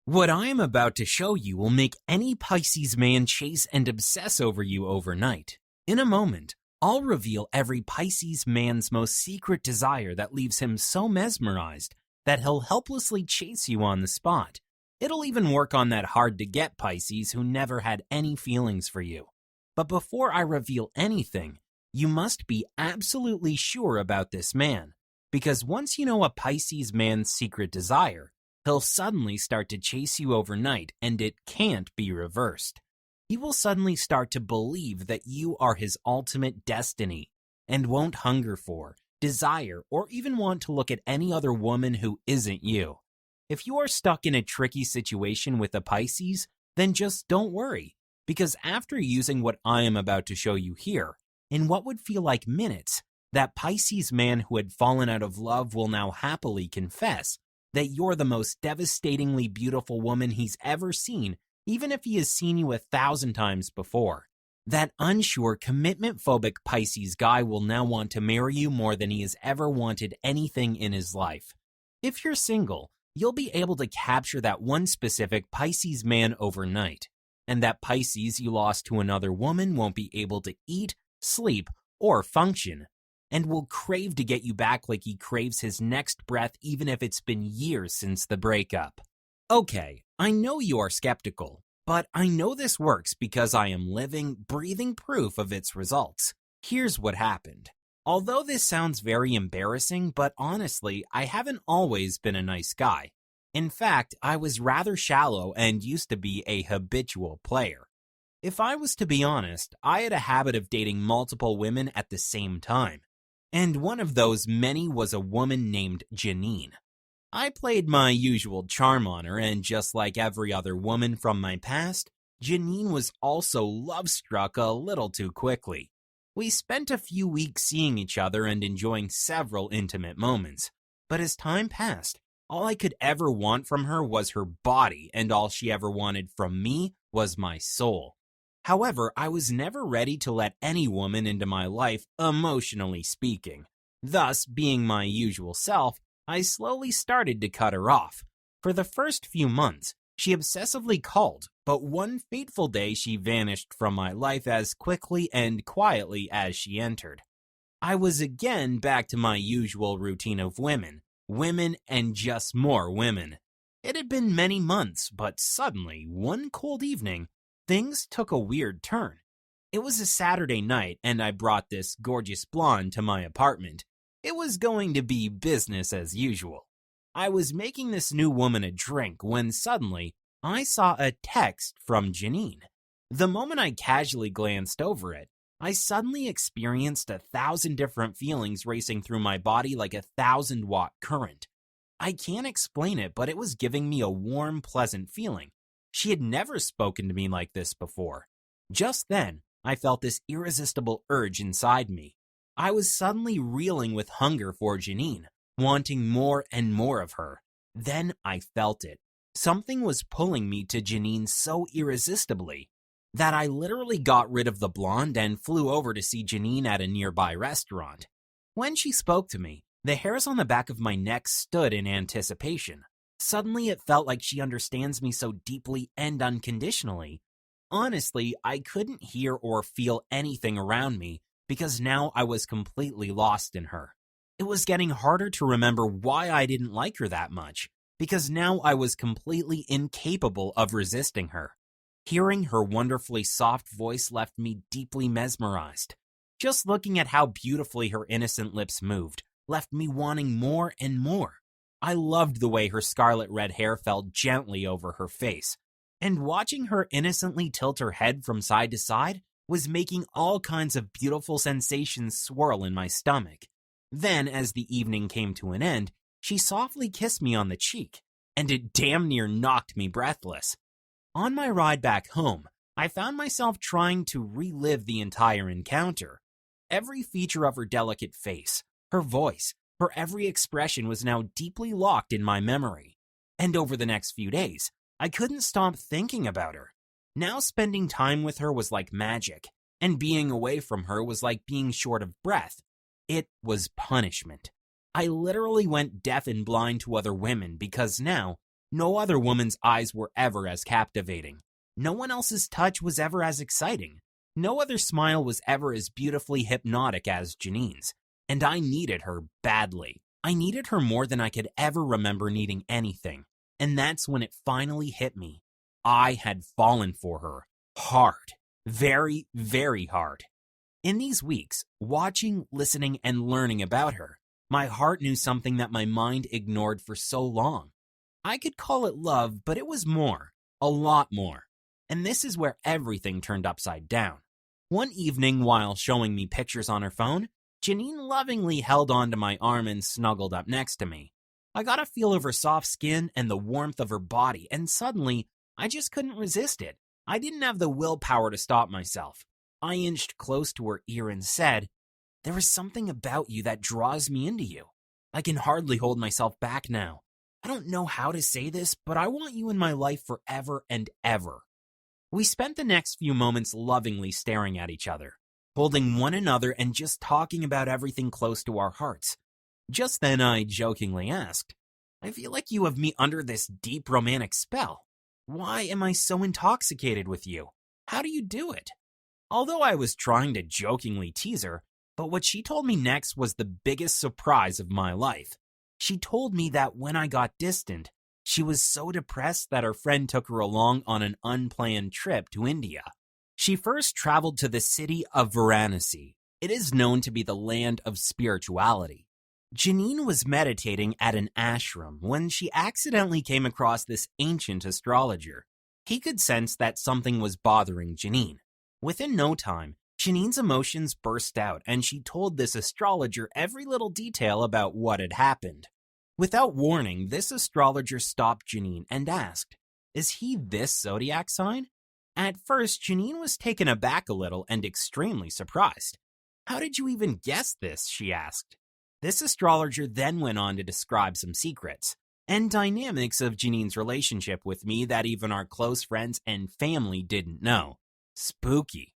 What I am about to show you will make any Pisces man chase and obsess over you overnight. In a moment, I'll reveal every Pisces man's most secret desire that leaves him so mesmerized that he'll helplessly chase you on the spot. It'll even work on that hard-to-get Pisces who never had any feelings for you. But before I reveal anything, you must be absolutely sure about this man, because once you know a Pisces man's secret desire, he'll suddenly start to chase you overnight, and it can't be reversed. He will suddenly start to believe that you are his ultimate destiny, and won't hunger for, desire, or even want to look at any other woman who isn't you. If you are stuck in a tricky situation with a Pisces, then just don't worry, because after using what I am about to show you here, in what would feel like minutes, that Pisces man who had fallen out of love will now happily confess that you're the most devastatingly beautiful woman he's ever seen, even if he has seen you 1,000 times before. That unsure, commitment-phobic Pisces guy will now want to marry you more than he has ever wanted anything in his life. If you're single, you'll be able to capture that one specific Pisces man overnight, and that Pisces you lost to another woman won't be able to eat, sleep, or function, and will crave to get you back like he craves his next breath even if it's been years since the breakup. Okay, I know you are skeptical, but I know this works because I am living, breathing proof of its results. Here's what happened. Although this sounds very embarrassing, but honestly, I haven't always been a nice guy. In fact, I was rather shallow and used to be a habitual player. If I was to be honest, I had a habit of dating multiple women at the same time. And one of those many was a woman named Janine. I played my usual charm on her, and just like every other woman from my past, Janine was also love-struck a little too quickly. We spent a few weeks seeing each other and enjoying several intimate moments, but as time passed, all I could ever want from her was her body, and all she ever wanted from me was my soul. However, I was never ready to let any woman into my life, emotionally speaking. Thus, being my usual self, I slowly started to cut her off. For the first few months, she obsessively called, but one fateful day she vanished from my life as quickly and quietly as she entered. I was again back to my usual routine of women and just more women. It had been many months, but suddenly, one cold evening, things took a weird turn. It was a Saturday night, and I brought this gorgeous blonde to my apartment. It was going to be business as usual. I was making this new woman a drink when suddenly I saw a text from Janine. The moment I casually glanced over it, I suddenly experienced 1,000 different feelings racing through my body like a 1,000-watt current. I can't explain it, but it was giving me a warm, pleasant feeling. She had never spoken to me like this before. Just then, I felt this irresistible urge inside me. I was suddenly reeling with hunger for Janine, wanting more and more of her. Then I felt it. Something was pulling me to Janine so irresistibly that I literally got rid of the blonde and flew over to see Janine at a nearby restaurant. When she spoke to me, the hairs on the back of my neck stood in anticipation. Suddenly it felt like she understands me so deeply and unconditionally. Honestly, I couldn't hear or feel anything around me because now I was completely lost in her. It was getting harder to remember why I didn't like her that much, because now I was completely incapable of resisting her. Hearing her wonderfully soft voice left me deeply mesmerized. Just looking at how beautifully her innocent lips moved left me wanting more and more. I loved the way her scarlet red hair fell gently over her face, and watching her innocently tilt her head from side to side was making all kinds of beautiful sensations swirl in my stomach. Then, as the evening came to an end, she softly kissed me on the cheek, and it damn near knocked me breathless. On my ride back home, I found myself trying to relive the entire encounter. Every feature of her delicate face, her voice, her every expression was now deeply locked in my memory. And over the next few days, I couldn't stop thinking about her. Now spending time with her was like magic, and being away from her was like being short of breath. It was punishment. I literally went deaf and blind to other women because now No other woman's eyes were ever as captivating. No one else's touch was ever as exciting. No other smile was ever as beautifully hypnotic as Janine's. And I needed her badly. I needed her more than I could ever remember needing anything. And that's when it finally hit me. I had fallen for her. Hard. Very, very hard. In these weeks, watching, listening, and learning about her, my heart knew something that my mind ignored for so long. I could call it love, but it was more. A lot more. And this is where everything turned upside down. One evening, while showing me pictures on her phone, Janine lovingly held onto my arm and snuggled up next to me. I got a feel of her soft skin and the warmth of her body, and suddenly, I just couldn't resist it. I didn't have the willpower to stop myself. I inched close to her ear and said, "There is something about you that draws me into you. I can hardly hold myself back now. I don't know how to say this, but I want you in my life forever and ever." We spent the next few moments lovingly staring at each other, holding one another and just talking about everything close to our hearts. Just then I jokingly asked, "I feel like you have me under this deep romantic spell. Why am I so intoxicated with you? How do you do it?" Although I was trying to jokingly tease her, but what she told me next was the biggest surprise of my life. She told me that when I got distant, she was so depressed that her friend took her along on an unplanned trip to India. She first traveled to the city of Varanasi. It is known to be the land of spirituality. Janine was meditating at an ashram when she accidentally came across this ancient astrologer. He could sense that something was bothering Janine. Within no time, Janine's emotions burst out and she told this astrologer every little detail about what had happened. Without warning, this astrologer stopped Janine and asked, "Is he this zodiac sign?" At first, Janine was taken aback a little and extremely surprised. "How did you even guess this?" she asked. This astrologer then went on to describe some secrets and dynamics of Janine's relationship with me that even our close friends and family didn't know. Spooky.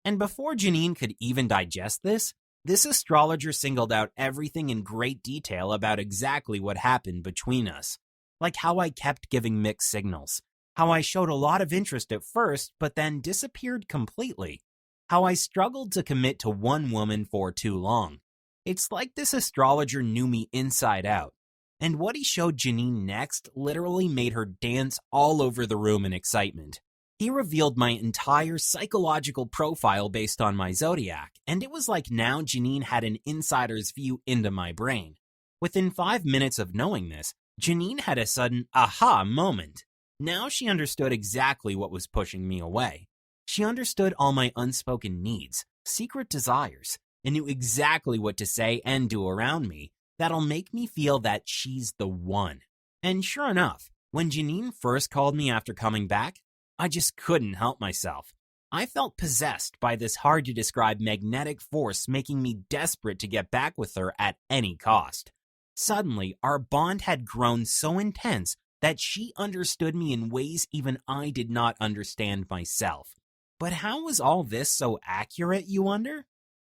And before Janine could even digest this astrologer singled out everything in great detail about exactly what happened between us. Like how I kept giving mixed signals, how I showed a lot of interest at first but then disappeared completely, how I struggled to commit to one woman for too long. It's like this astrologer knew me inside out. And what he showed Janine next literally made her dance all over the room in excitement. He revealed my entire psychological profile based on my zodiac, and it was like now Janine had an insider's view into my brain. Within 5 minutes of knowing this, Janine had a sudden aha moment. Now she understood exactly what was pushing me away. She understood all my unspoken needs, secret desires, and knew exactly what to say and do around me that'll make me feel that she's the one. And sure enough, when Janine first called me after coming back, I just couldn't help myself. I felt possessed by this hard-to-describe magnetic force making me desperate to get back with her at any cost. Suddenly, our bond had grown so intense that she understood me in ways even I did not understand myself. But how was all this so accurate, you wonder?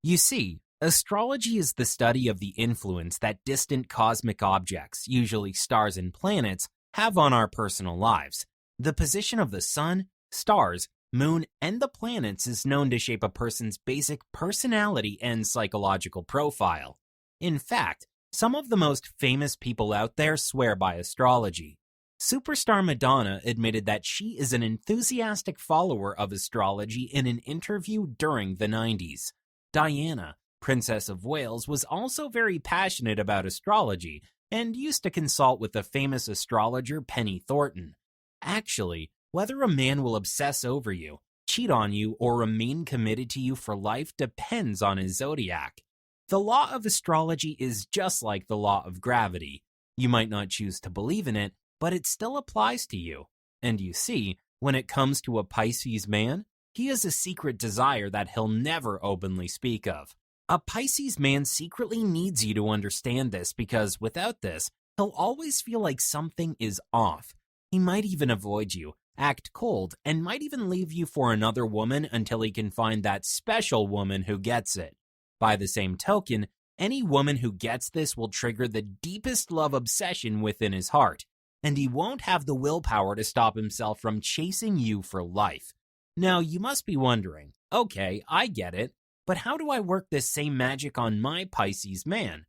You see, astrology is the study of the influence that distant cosmic objects, usually stars and planets, have on our personal lives. The position of the sun, stars, moon, and the planets is known to shape a person's basic personality and psychological profile. In fact, some of the most famous people out there swear by astrology. Superstar Madonna admitted that she is an enthusiastic follower of astrology in an interview during the 90s. Diana, Princess of Wales, was also very passionate about astrology and used to consult with the famous astrologer Penny Thornton. Actually, whether a man will obsess over you, cheat on you, or remain committed to you for life depends on his zodiac. The law of astrology is just like the law of gravity. You might not choose to believe in it, but it still applies to you. And you see, when it comes to a Pisces man, he has a secret desire that he'll never openly speak of. A Pisces man secretly needs you to understand this because without this, he'll always feel like something is off. He might even avoid you, act cold, and might even leave you for another woman until he can find that special woman who gets it. By the same token, any woman who gets this will trigger the deepest love obsession within his heart. and he won't have the willpower to stop himself from chasing you for life. Now, you must be wondering, okay, I get it, but how do I work this same magic on my Pisces man?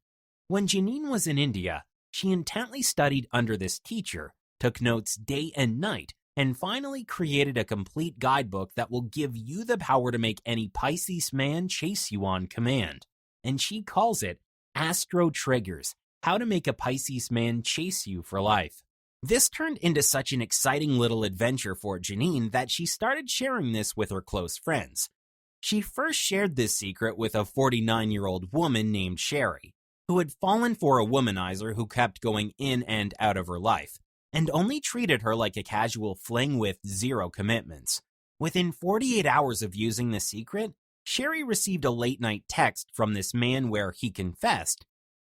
When Janine was in India, she intently studied under this teacher, took notes day and night, and finally created a complete guidebook that will give you the power to make any Pisces man chase you on command. And she calls it Astro Triggers, how to make a Pisces man chase you for life. This turned into such an exciting little adventure for Janine that she started sharing this with her close friends. She first shared this secret with a 49-year-old woman named Sherry, who had fallen for a womanizer who kept going in and out of her life, and only treated her like a casual fling with zero commitments. Within 48 hours of using the secret, Sherry received a late-night text from this man where he confessed,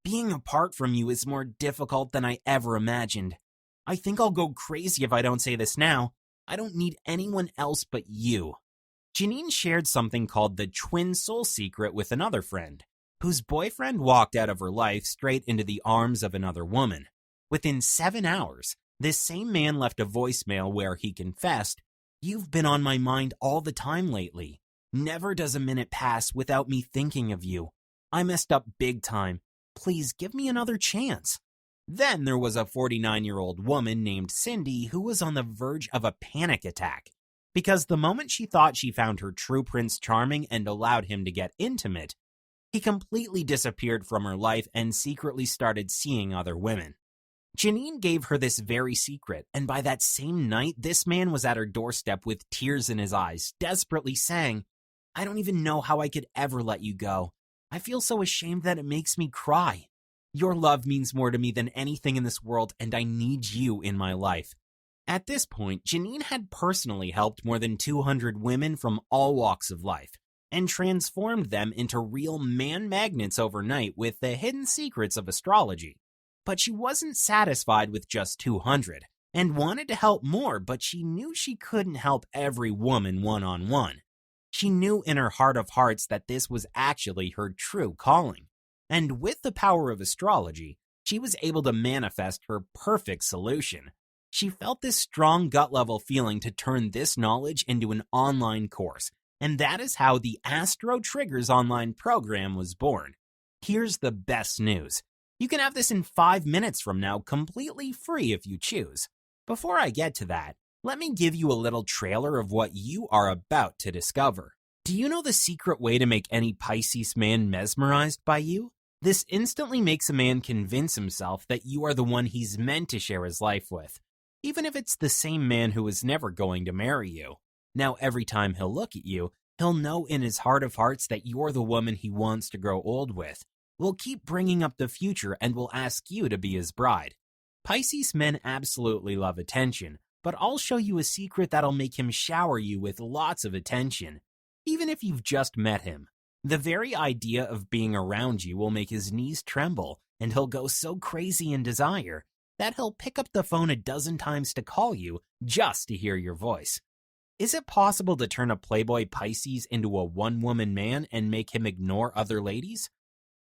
"Being apart from you is more difficult than I ever imagined. I think I'll go crazy if I don't say this now. I don't need anyone else but you." Janine shared something called the twin soul secret with another friend, whose boyfriend walked out of her life straight into the arms of another woman. Within 7 hours, this same man left a voicemail where he confessed, "You've been on my mind all the time lately. Never does a minute pass without me thinking of you. I messed up big time. Please give me another chance." Then there was a 49-year-old woman named Cindy who was on the verge of a panic attack, because the moment she thought she found her true Prince Charming and allowed him to get intimate, he completely disappeared from her life and secretly started seeing other women. Janine gave her this very secret, and by that same night, this man was at her doorstep with tears in his eyes, desperately saying, "I don't even know how I could ever let you go. I feel so ashamed that it makes me cry. Your love means more to me than anything in this world, and I need you in my life." At this point, Janine had personally helped more than 200 women from all walks of life, and transformed them into real man magnets overnight with the hidden secrets of astrology. But she wasn't satisfied with just 200, and wanted to help more, but she knew she couldn't help every woman one-on-one. She knew in her heart of hearts that this was actually her true calling. And with the power of astrology, she was able to manifest her perfect solution. She felt this strong gut-level feeling to turn this knowledge into an online course, and that is how the Astro Triggers online program was born. Here's the best news. You can have this in 5 minutes from now, completely free if you choose. Before I get to that, let me give you a little trailer of what you are about to discover. Do you know the secret way to make any Pisces man mesmerized by you? This instantly makes a man convince himself that you are the one he's meant to share his life with, even if it's the same man who is never going to marry you. Now, every time he'll look at you, he'll know in his heart of hearts that you're the woman he wants to grow old with. Will keep bringing up the future and will ask you to be his bride. Pisces men absolutely love attention, but I'll show you a secret that'll make him shower you with lots of attention, even if you've just met him. The very idea of being around you will make his knees tremble, and he'll go so crazy in desire that he'll pick up the phone a dozen times to call you just to hear your voice. Is it possible to turn a Playboy Pisces into a one-woman man and make him ignore other ladies?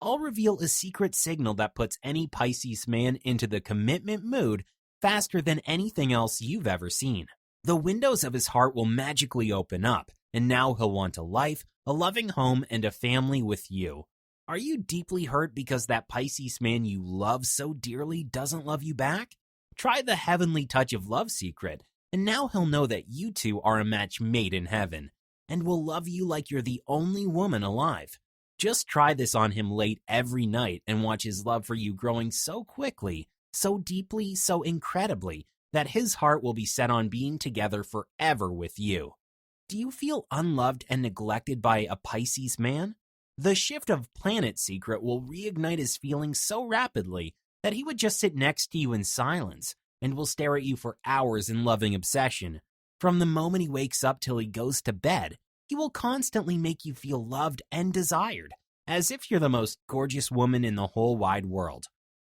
I'll reveal a secret signal that puts any Pisces man into the commitment mood faster than anything else you've ever seen. The windows of his heart will magically open up, and now he'll want a life, a loving home, and a family with you. Are you deeply hurt because that Pisces man you love so dearly doesn't love you back? Try the heavenly touch of love secret, and now he'll know that you two are a match made in heaven, and will love you like you're the only woman alive. Just try this on him late every night and watch his love for you growing so quickly, so deeply, so incredibly, that his heart will be set on being together forever with you. Do you feel unloved and neglected by a Pisces man? The shift of planet secret will reignite his feelings so rapidly that he would just sit next to you in silence and will stare at you for hours in loving obsession. From the moment he wakes up till he goes to bed, he will constantly make you feel loved and desired, as if you're the most gorgeous woman in the whole wide world.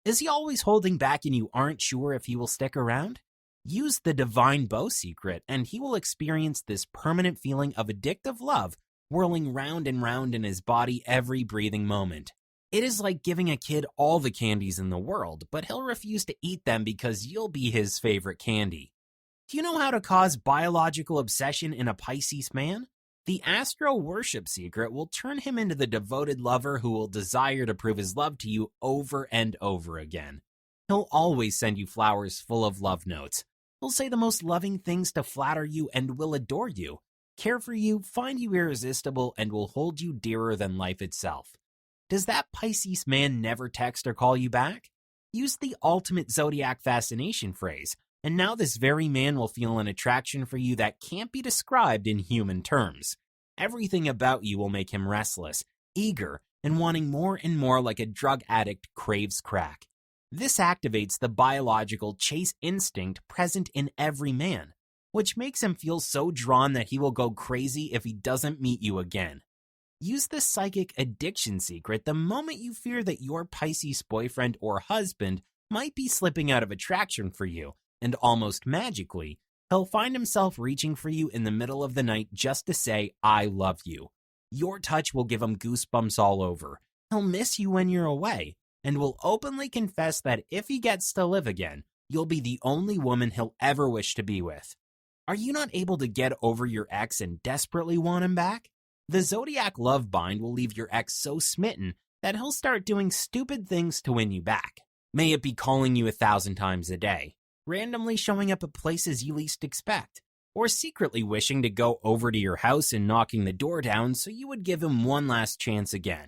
Is he always holding back and you aren't sure if he will stick around? Use the divine bow secret and he will experience this permanent feeling of addictive love whirling round and round in his body every breathing moment. It is like giving a kid all the candies in the world, but he'll refuse to eat them because you'll be his favorite candy. Do you know how to cause biological obsession in a Pisces man? The astro worship secret will turn him into the devoted lover who will desire to prove his love to you over and over again. He'll always send you flowers full of love notes. He'll say the most loving things to flatter you and will adore you, care for you, find you irresistible, and will hold you dearer than life itself. Does that Pisces man never text or call you back? Use the ultimate zodiac fascination phrase, and now this very man will feel an attraction for you that can't be described in human terms. Everything about you will make him restless, eager, and wanting more and more, like a drug addict craves crack. This activates the biological chase instinct present in every man, which makes him feel so drawn that he will go crazy if he doesn't meet you again. Use the psychic addiction secret the moment you fear that your Pisces boyfriend or husband might be slipping out of attraction for you, and almost magically, he'll find himself reaching for you in the middle of the night just to say, "I love you." Your touch will give him goosebumps all over. He'll miss you when you're away, and will openly confess that if he gets to live again, you'll be the only woman he'll ever wish to be with. Are you not able to get over your ex and desperately want him back? The zodiac love bind will leave your ex so smitten that he'll start doing stupid things to win you back. May it be calling you 1,000 times a day, randomly showing up at places you least expect, or secretly wishing to go over to your house and knocking the door down so you would give him one last chance again.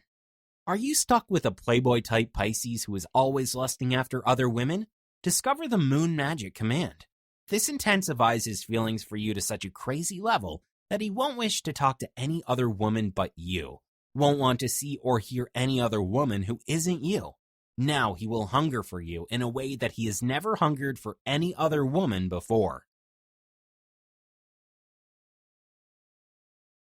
Are you stuck with a playboy-type Pisces who is always lusting after other women? Discover the Moon Magic command. This intensifies his feelings for you to such a crazy level that he won't wish to talk to any other woman but you, won't want to see or hear any other woman who isn't you. Now he will hunger for you in a way that he has never hungered for any other woman before.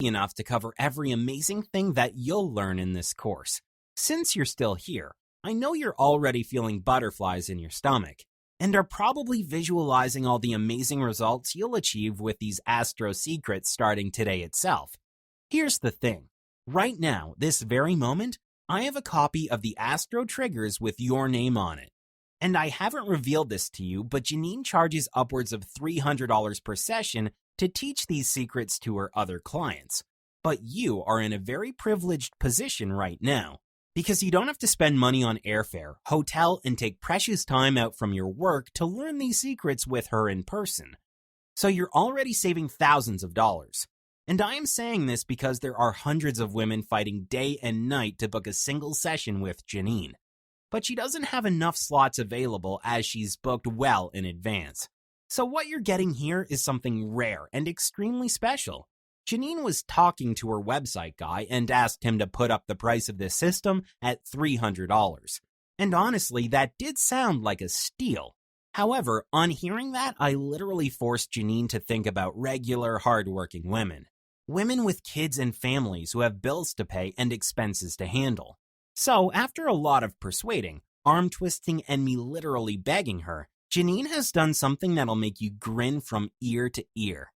Enough to cover every amazing thing that you'll learn in this course. Since you're still here, I know you're already feeling butterflies in your stomach, and are probably visualizing all the amazing results you'll achieve with these astro secrets starting today itself. Here's the thing. Right now, this very moment, I have a copy of the Astro Triggers with your name on it. And I haven't revealed this to you, but Janine charges upwards of $300 per session to teach these secrets to her other clients. But you are in a very privileged position right now, because you don't have to spend money on airfare, hotel, and take precious time out from your work to learn these secrets with her in person. So you're already saving thousands of dollars. And I am saying this because there are hundreds of women fighting day and night to book a single session with Janine. But she doesn't have enough slots available as she's booked well in advance. So what you're getting here is something rare and extremely special. Janine was talking to her website guy and asked him to put up the price of this system at $300. And honestly, that did sound like a steal. However, on hearing that, I literally forced Janine to think about regular, hardworking women. Women with kids and families who have bills to pay and expenses to handle. So, after a lot of persuading, arm twisting, and me literally begging her, Janine has done something that'll make you grin from ear to ear.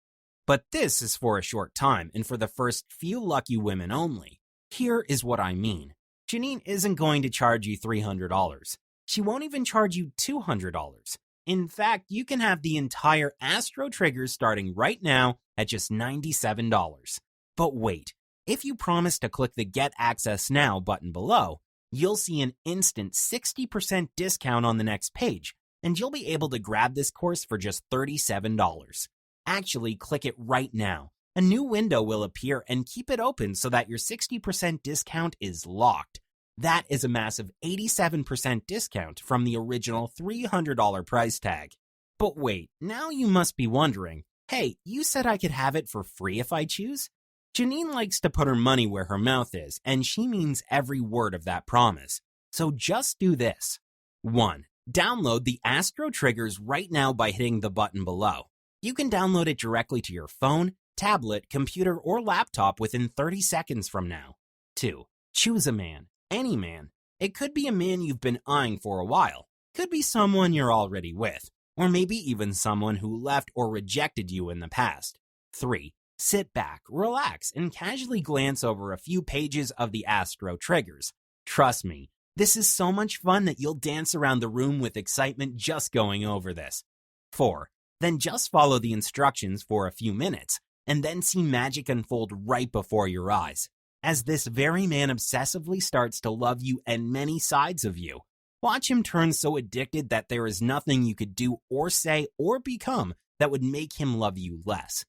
But this is for a short time and for the first few lucky women only. Here is what I mean. Janine isn't going to charge you $300. She won't even charge you $200. In fact, you can have the entire Astro Triggers starting right now at just $97. But wait, if you promise to click the Get Access Now button below, you'll see an instant 60% discount on the next page, and you'll be able to grab this course for just $37. Actually, click it right now. A new window will appear, and keep it open so that your 60% discount is locked. That is a massive 87% discount from the original $300 price tag. But wait, now you must be wondering, hey, you said I could have it for free if I choose? Janine likes to put her money where her mouth is, and she means every word of that promise. So just do this. 1. Download the Astro Triggers right now by hitting the button below. You can download it directly to your phone, tablet, computer, or laptop within 30 seconds from now. 2. Choose a man. Any man. It could be a man you've been eyeing for a while. Could be someone you're already with. Or maybe even someone who left or rejected you in the past. 3. Sit back, relax, and casually glance over a few pages of the Astro Triggers. Trust me, this is so much fun that you'll dance around the room with excitement just going over this. 4. Then just follow the instructions for a few minutes, and then see magic unfold right before your eyes, as this very man obsessively starts to love you and many sides of you. Watch him turn so addicted that there is nothing you could do or say or become that would make him love you less.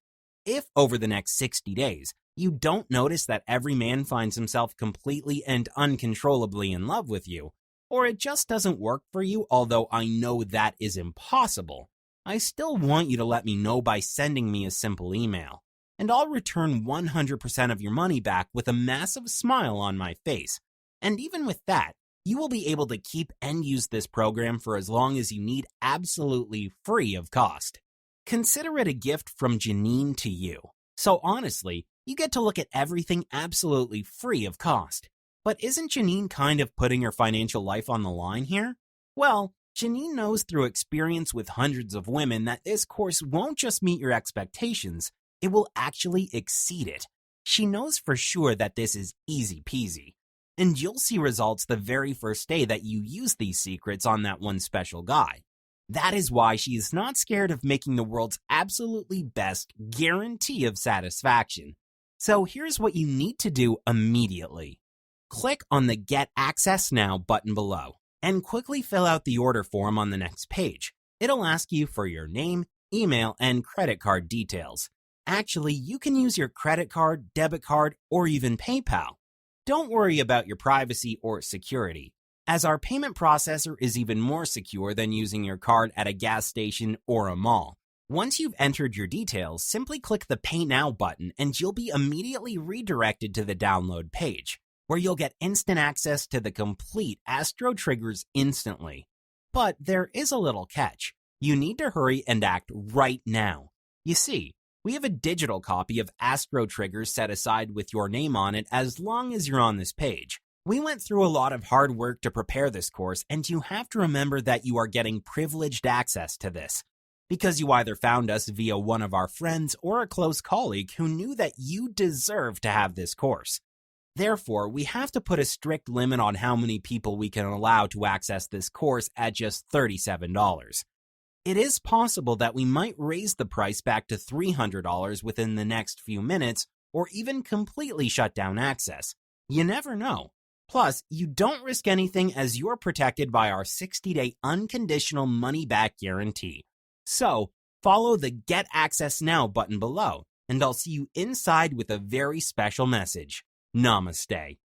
If over the next 60 days, you don't notice that every man finds himself completely and uncontrollably in love with you, or it just doesn't work for you, although I know that is impossible, I still want you to let me know by sending me a simple email, and I'll return 100% of your money back with a massive smile on my face. And even with that, you will be able to keep and use this program for as long as you need, absolutely free of cost. Consider it a gift from Janine to you. So honestly, you get to look at everything absolutely free of cost. But isn't Janine kind of putting her financial life on the line here? Well, Janine knows through experience with hundreds of women that this course won't just meet your expectations, it will actually exceed it. She knows for sure that this is easy peasy. And you'll see results the very first day that you use these secrets on that one special guy. That is why she is not scared of making the world's absolutely best guarantee of satisfaction. So here's what you need to do immediately. Click on the Get Access Now button below and quickly fill out the order form on the next page. It'll ask you for your name, email, and credit card details. Actually, you can use your credit card, debit card, or even PayPal. Don't worry about your privacy or security, as our payment processor is even more secure than using your card at a gas station or a mall. Once you've entered your details, simply click the Pay Now button and you'll be immediately redirected to the download page, where you'll get instant access to the complete Astro Triggers instantly. But there is a little catch. You need to hurry and act right now. You see, we have a digital copy of Astro Triggers set aside with your name on it as long as you're on this page. We went through a lot of hard work to prepare this course, and you have to remember that you are getting privileged access to this, because you either found us via one of our friends or a close colleague who knew that you deserve to have this course. Therefore, we have to put a strict limit on how many people we can allow to access this course at just $37. It is possible that we might raise the price back to $300 within the next few minutes, or even completely shut down access. You never know. Plus, you don't risk anything as you're protected by our 60-day unconditional money-back guarantee. So, follow the Get Access Now button below, and I'll see you inside with a very special message. Namaste.